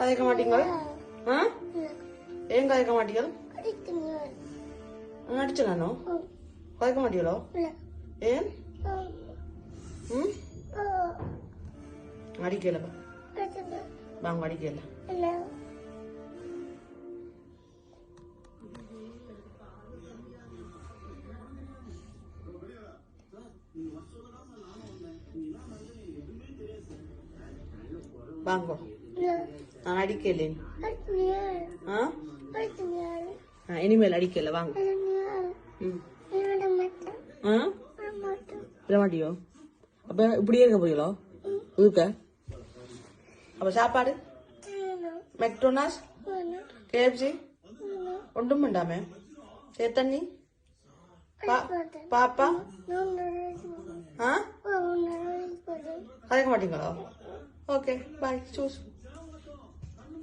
கதைக்க மாட்டீங்க? ஏன் கதைக்க மாட்டீங்க? அடிச்சலானோ கதைக்க மாட்டீங்களோ? ஏன் அடிக்கல வாங்க அடிக்கல வாங்கோ நான் அடிக்கல இனிமேல் அடிக்கல வாங்க மாட்டியோ அப்ப இப்படியே இருக்க போறீங்களோ இருக்க அப்ப சாப்பாடு மெக்டோனாஸ் கேஎஃப்சி ஒன்றும் வேண்டாமே சேத்தண்ணி பாப்பா கதைக்க மாட்டீங்களோ? Okay bye choose